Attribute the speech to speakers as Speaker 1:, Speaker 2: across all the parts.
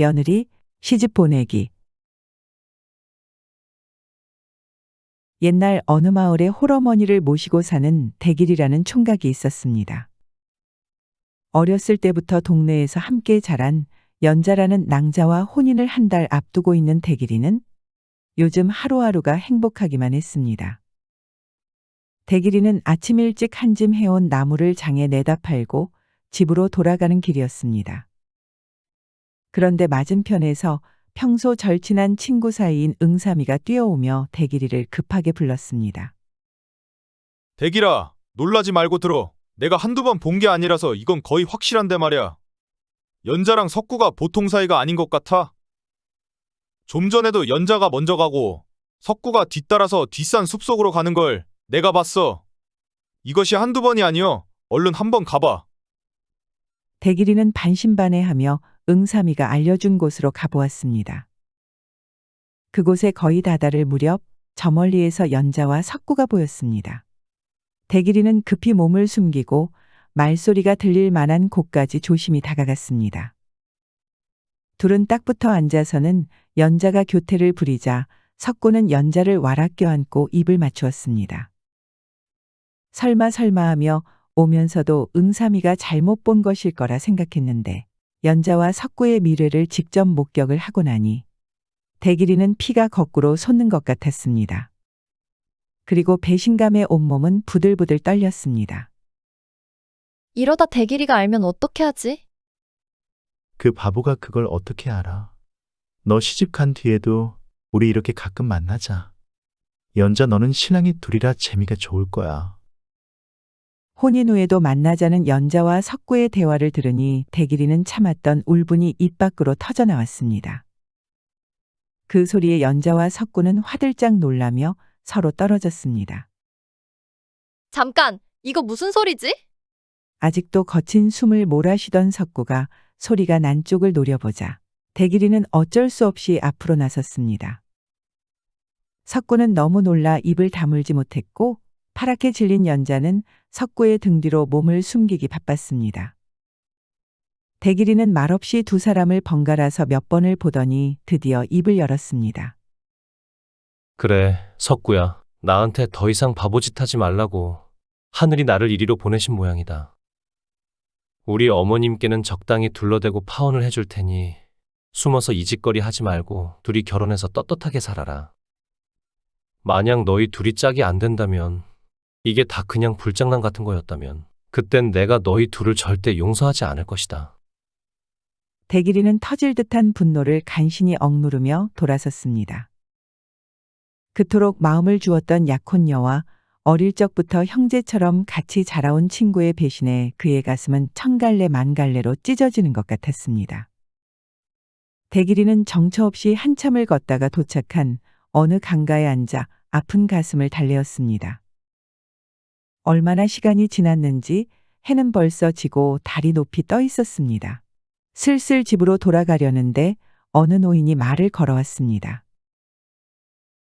Speaker 1: 며느리, 시집 보내기. 옛날 어느 마을에 홀어머니를 모시고 사는 대길이라는 총각이 있었습니다. 어렸을 때부터 동네에서 함께 자란 연자라는 낭자와 혼인을 한 달 앞두고 있는 대길이는 요즘 하루하루가 행복하기만 했습니다. 대길이는 아침 일찍 한 짐 해온 나무를 장에 내다 팔고 집으로 돌아가는 길이었습니다. 그런데 맞은편에서 평소 절친한 친구 사이인 응삼이가 뛰어오며 대길이를 급하게 불렀습니다.
Speaker 2: 대길아, 놀라지 말고 들어. 내가 한두 번 본 게 아니라서 이건 거의 확실한데 말이야. 연자랑 석구가 보통 사이가 아닌 것 같아. 좀 전에도 연자가 먼저 가고 석구가 뒤따라서 뒷산 숲속으로 가는 걸 내가 봤어. 이것이 한두 번이 아니여. 얼른 한번 가봐.
Speaker 1: 대길이는 반신반의하며 응삼이가 알려준 곳으로 가보았습니다. 그곳에 거의 다다를 무렵 저 멀리에서 연자와 석구가 보였습니다. 대길이는 급히 몸을 숨기고 말소리가 들릴 만한 곳까지 조심히 다가갔습니다. 둘은 딱 붙어 앉아서는 연자가 교태를 부리자 석구는 연자를 와락 껴안고 입을 맞추었습니다. 설마 하며 오면서도 응삼이가 잘못 본 것일 거라 생각했는데 연자와 석구의 미래를 직접 목격을 하고 나니 대길이는 피가 거꾸로 솟는 것 같았습니다. 그리고 배신감에 온몸은 부들부들 떨렸습니다.
Speaker 3: 이러다 대길이가 알면 어떻게 하지?
Speaker 4: 그 바보가 그걸 어떻게 알아? 너 시집 간 뒤에도 우리 이렇게 가끔 만나자. 연자 너는 신랑이 둘이라 재미가 좋을 거야.
Speaker 1: 혼인 후에도 만나자는 연자와 석구의 대화를 들으니 대길이는 참았던 울분이 입 밖으로 터져나왔습니다. 그 소리에 연자와 석구는 화들짝 놀라며 서로 떨어졌습니다.
Speaker 3: 잠깐! 이거 무슨 소리지?
Speaker 1: 아직도 거친 숨을 몰아쉬던 석구가 소리가 난 쪽을 노려보자 대길이는 어쩔 수 없이 앞으로 나섰습니다. 석구는 너무 놀라 입을 다물지 못했고 파랗게 질린 연자는 석구의 등 뒤로 몸을 숨기기 바빴습니다. 대길이는 말없이 두 사람을 번갈아서 몇 번을 보더니 드디어 입을 열었습니다.
Speaker 5: 그래, 석구야. 나한테 더 이상 바보짓 하지 말라고 하늘이 나를 이리로 보내신 모양이다. 우리 어머님께는 적당히 둘러대고 파혼을 해줄 테니 숨어서 이짓거리 하지 말고 둘이 결혼해서 떳떳하게 살아라. 만약 너희 둘이 짝이 안 된다면, 이게 다 그냥 불장난 같은 거였다면 그땐 내가 너희 둘을 절대 용서하지 않을 것이다.
Speaker 1: 대길이는 터질 듯한 분노를 간신히 억누르며 돌아섰습니다. 그토록 마음을 주었던 약혼녀와 어릴 적부터 형제처럼 같이 자라온 친구의 배신에 그의 가슴은 천갈래 만갈래로 찢어지는 것 같았습니다. 대길이는 정처 없이 한참을 걷다가 도착한 어느 강가에 앉아 아픈 가슴을 달래었습니다. 얼마나 시간이 지났는지 해는 벌써 지고 달이 높이 떠 있었습니다. 슬슬 집으로 돌아가려는데 어느 노인이 말을 걸어왔습니다.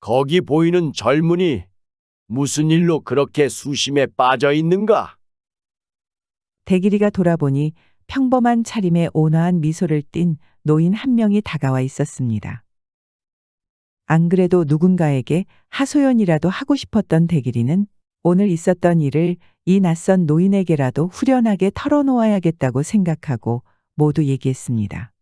Speaker 6: 거기 보이는 젊은이 무슨 일로 그렇게 수심에 빠져 있는가?
Speaker 1: 대길이가 돌아보니 평범한 차림에 온화한 미소를 띤 노인 한 명이 다가와 있었습니다. 안 그래도 누군가에게 하소연이라도 하고 싶었던 대길이는 오늘 있었던 일을 이 낯선 노인에게라도 후련하게 털어놓아야겠다고 생각하고 모두 얘기했습니다.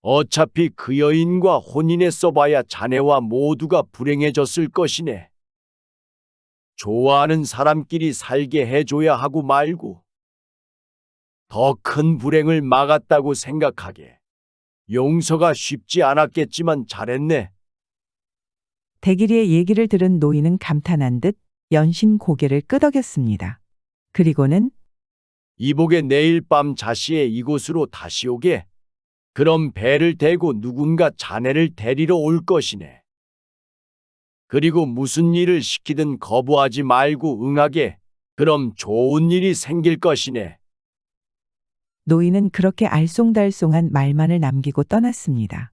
Speaker 6: 어차피 그 여인과 혼인했어 봐야 자네와 모두가 불행해졌을 것이네. 좋아하는 사람끼리 살게 해줘야 하고 말고 더 큰 불행을 막았다고 생각하게. 용서가 쉽지 않았겠지만 잘했네.
Speaker 1: 대길이의 얘기를 들은 노인은 감탄한 듯 연신 고개를 끄덕였습니다. 그리고는
Speaker 6: 이복에 내일 밤 자시에 이곳으로 다시 오게. 그럼 배를 대고 누군가 자네를 데리러 올 것이네. 그리고 무슨 일을 시키든 거부하지 말고 응하게. 그럼 좋은 일이 생길 것이네.
Speaker 1: 노인은 그렇게 알쏭달쏭한 말만을 남기고 떠났습니다.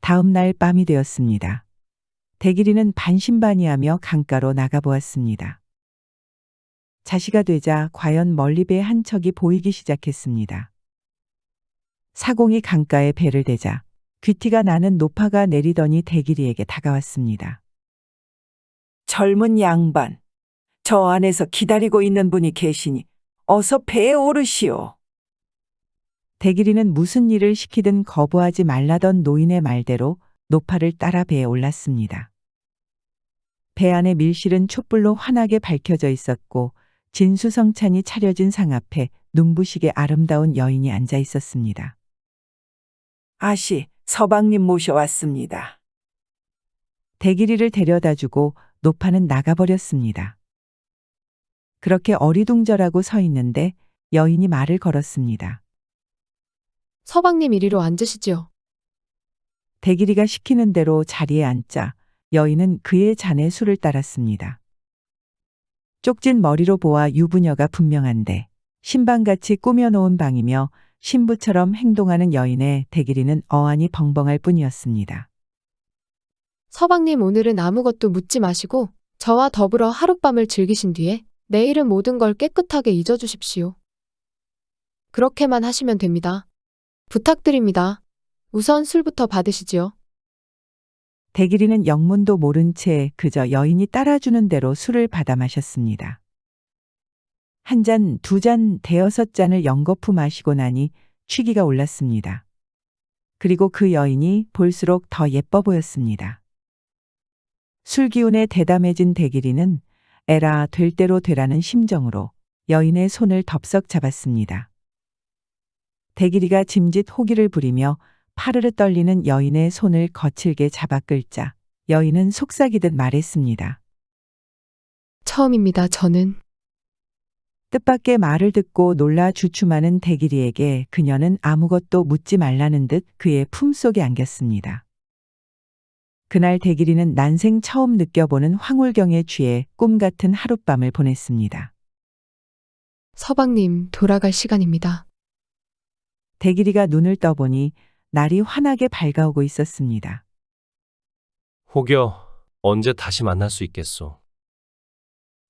Speaker 1: 다음 날 밤이 되었습니다. 대길이는 반신반의하며 강가로 나가보았습니다. 자시가 되자 과연 멀리 배 한 척이 보이기 시작했습니다. 사공이 강가에 배를 대자 귀티가 나는 노파가 내리더니 대길이에게 다가왔습니다.
Speaker 7: 젊은 양반, 저 안에서 기다리고 있는 분이 계시니 어서 배에 오르시오.
Speaker 1: 대길이는 무슨 일을 시키든 거부하지 말라던 노인의 말대로 노파를 따라 배에 올랐습니다. 배 안에 밀실은 촛불로 환하게 밝혀져 있었고 진수성찬이 차려진 상 앞에 눈부시게 아름다운 여인이 앉아 있었습니다.
Speaker 7: 아시, 서방님 모셔왔습니다.
Speaker 1: 대길이를 데려다주고 노파는 나가버렸습니다. 그렇게 어리둥절하고 서 있는데 여인이 말을 걸었습니다.
Speaker 8: 서방님 이리로 앉으시지요.
Speaker 1: 대길이가 시키는 대로 자리에 앉자 여인은 그의 잔에 술을 따랐습니다. 쪽진 머리로 보아 유부녀가 분명한데 신방같이 꾸며놓은 방이며 신부처럼 행동하는 여인의 대길이는 어안이 벙벙할 뿐이었습니다.
Speaker 8: 서방님 오늘은 아무것도 묻지 마시고 저와 더불어 하룻밤을 즐기신 뒤에 내일은 모든 걸 깨끗하게 잊어주십시오. 그렇게만 하시면 됩니다. 부탁드립니다. 우선 술부터 받으시지요.
Speaker 1: 대길이는 영문도 모른 채 그저 여인이 따라주는 대로 술을 받아 마셨습니다. 한 잔, 두 잔, 대여섯 잔을 연거푸 마시고 나니 취기가 올랐습니다. 그리고 그 여인이 볼수록 더 예뻐 보였습니다. 술 기운에 대담해진 대길이는 에라 될 대로 되라는 심정으로 여인의 손을 덥석 잡았습니다. 대길이가 짐짓 호기를 부리며 파르르 떨리는 여인의 손을 거칠게 잡아 끌자 여인은 속삭이듯 말했습니다.
Speaker 8: 처음입니다, 저는.
Speaker 1: 뜻밖의 말을 듣고 놀라 주춤하는 대길이에게 그녀는 아무것도 묻지 말라는 듯 그의 품속에 안겼습니다. 그날 대길이는 난생 처음 느껴보는 황홀경에 취해 꿈 같은 하룻밤을 보냈습니다.
Speaker 8: 서방님 돌아갈 시간입니다.
Speaker 1: 대길이가 눈을 떠보니 날이 환하게 밝아오고 있었습니다.
Speaker 5: 혹여 언제 다시 만날 수 있겠소.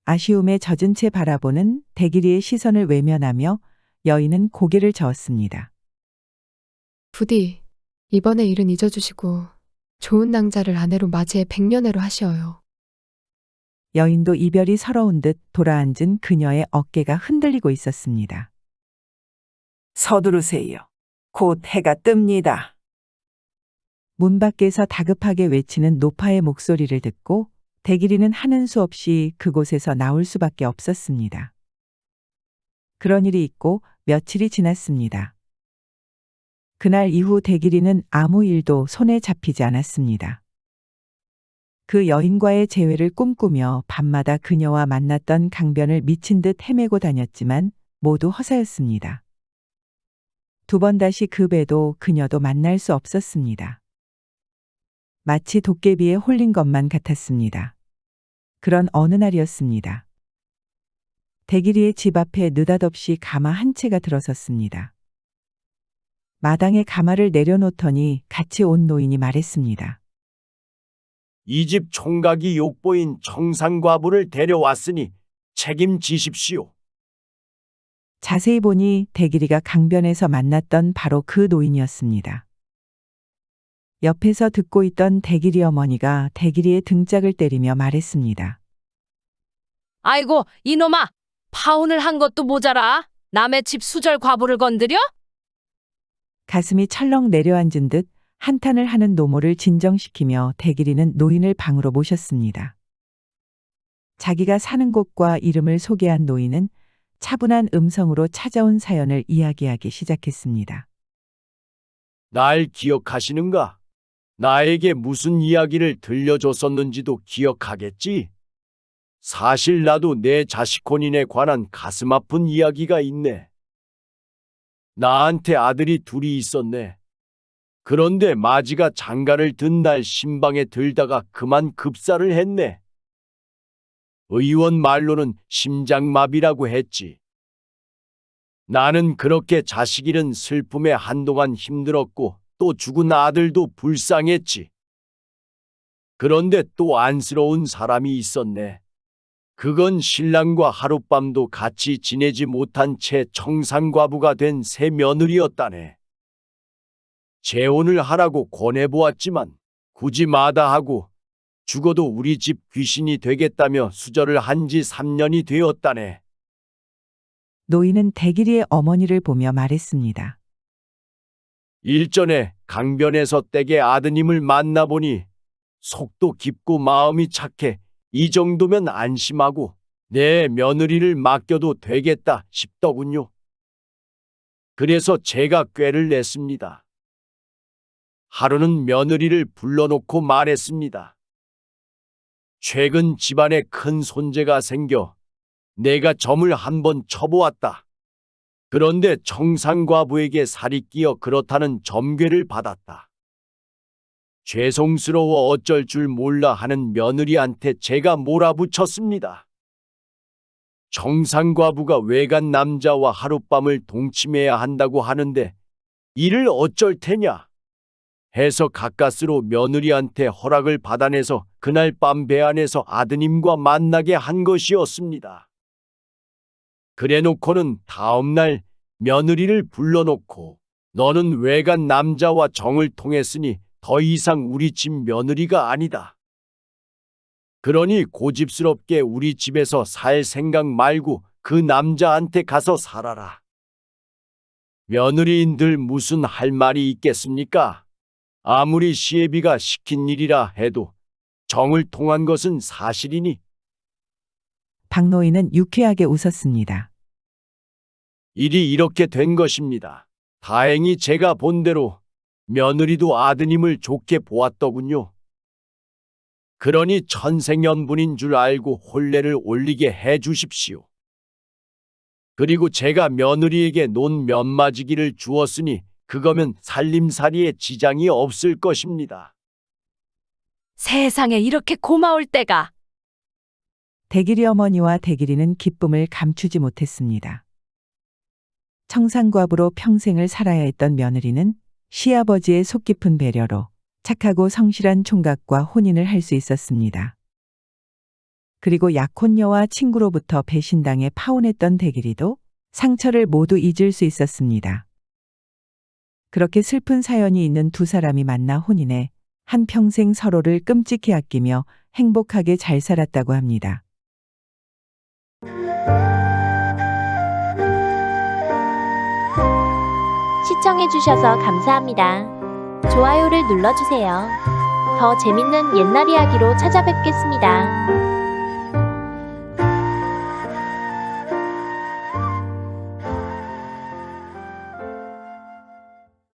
Speaker 1: 아쉬움에 젖은 채 바라보는 대길이의 시선을 외면하며 여인은 고개를 저었습니다.
Speaker 8: 부디 이번에 일은 잊어주시고 좋은 낭자를 아내로 맞이해 백년해로 하시어요.
Speaker 1: 여인도 이별이 서러운 듯 돌아앉은 그녀의 어깨가 흔들리고 있었습니다.
Speaker 7: 서두르세요. 곧 해가 뜹니다.
Speaker 1: 문 밖에서 다급하게 외치는 노파의 목소리를 듣고 대길이는 하는 수 없이 그곳에서 나올 수밖에 없었습니다. 그런 일이 있고 며칠이 지났습니다. 그날 이후 대길이는 아무 일도 손에 잡히지 않았습니다. 그 여인과의 재회를 꿈꾸며 밤마다 그녀와 만났던 강변을 미친 듯 헤매고 다녔지만 모두 허사였습니다. 두 번 다시 그 배도 그녀도 만날 수 없었습니다. 마치 도깨비에 홀린 것만 같았습니다. 그런 어느 날이었습니다. 대길이의 집 앞에 느닷없이 가마 한 채가 들어섰습니다. 마당에 가마를 내려놓더니 같이 온 노인이 말했습니다.
Speaker 6: 이 집 총각이 욕보인 청산과부를 데려왔으니 책임지십시오.
Speaker 1: 자세히 보니 대길이가 강변에서 만났던 바로 그 노인이었습니다. 옆에서 듣고 있던 대길이 어머니가 대길이의 등짝을 때리며 말했습니다.
Speaker 9: 아이고, 이놈아! 파혼을 한 것도 모자라. 남의 집 수절 과부를 건드려?
Speaker 1: 가슴이 철렁 내려앉은 듯 한탄을 하는 노모를 진정시키며 대길이는 노인을 방으로 모셨습니다. 자기가 사는 곳과 이름을 소개한 노인은 차분한 음성으로 찾아온 사연을 이야기하기 시작했습니다.
Speaker 6: 날 기억하시는가? 나에게 무슨 이야기를 들려줬었는지도 기억하겠지? 사실 나도 내 자식 혼인에 관한 가슴 아픈 이야기가 있네. 나한테 아들이 둘이 있었네. 그런데 마지가 장가를 든 날 신방에 들다가 그만 급사를 했네. 의원 말로는 심장마비라고 했지. 나는 그렇게 자식 잃은 슬픔에 한동안 힘들었고 또 죽은 아들도 불쌍했지. 그런데 또 안쓰러운 사람이 있었네. 그건 신랑과 하룻밤도 같이 지내지 못한 채 청산과부가 된 새 며느리였다네. 재혼을 하라고 권해보았지만 굳이 마다하고 죽어도 우리 집 귀신이 되겠다며 수절을 한 지 3년이 되었다네.
Speaker 1: 노인은 대길이의 어머니를 보며 말했습니다.
Speaker 6: 일전에 강변에서 댁의 아드님을 만나보니 속도 깊고 마음이 착해 이 정도면 안심하고 내 며느리를 맡겨도 되겠다 싶더군요. 그래서 제가 꾀를 냈습니다. 하루는 며느리를 불러놓고 말했습니다. 최근 집안에 큰 손재가 생겨 내가 점을 한번 쳐보았다. 그런데 청산과부에게 살이 끼어 그렇다는 점괘를 받았다. 죄송스러워 어쩔 줄 몰라 하는 며느리한테 제가 몰아붙였습니다. 청산과부가 외간 남자와 하룻밤을 동침해야 한다고 하는데 이를 어쩔 테냐 해서 가까스로 며느리한테 허락을 받아내서 그날 밤 배 안에서 아드님과 만나게 한 것이었습니다. 그래놓고는 다음날 며느리를 불러놓고 너는 외간 남자와 정을 통했으니 더 이상 우리 집 며느리가 아니다. 그러니 고집스럽게 우리 집에서 살 생각 말고 그 남자한테 가서 살아라. 며느리인들 무슨 할 말이 있겠습니까? 아무리 시애비가 시킨 일이라 해도 정을 통한 것은 사실이니.
Speaker 1: 박노인은 유쾌하게 웃었습니다.
Speaker 6: 일이 이렇게 된 것입니다. 다행히 제가 본 대로 며느리도 아드님을 좋게 보았더군요. 그러니 천생연분인 줄 알고 혼례를 올리게 해 주십시오. 그리고 제가 며느리에게 논 면마지기를 주었으니 그거면 살림살이에 지장이 없을 것입니다.
Speaker 9: 세상에 이렇게 고마울 때가.
Speaker 1: 대길이 어머니와 대길이는 기쁨을 감추지 못했습니다. 청산과부로 평생을 살아야 했던 며느리는 시아버지의 속 깊은 배려로 착하고 성실한 총각과 혼인을 할 수 있었습니다. 그리고 약혼녀와 친구로부터 배신당해 파혼했던 대길이도 상처를 모두 잊을 수 있었습니다. 그렇게 슬픈 사연이 있는 두 사람이 만나 혼인해 한평생 서로를 끔찍히 아끼며 행복하게 잘 살았다고 합니다.
Speaker 10: 시청해주셔서 감사합니다. 좋아요를 눌러주세요. 더 재밌는 옛날 이야기로 찾아뵙겠습니다.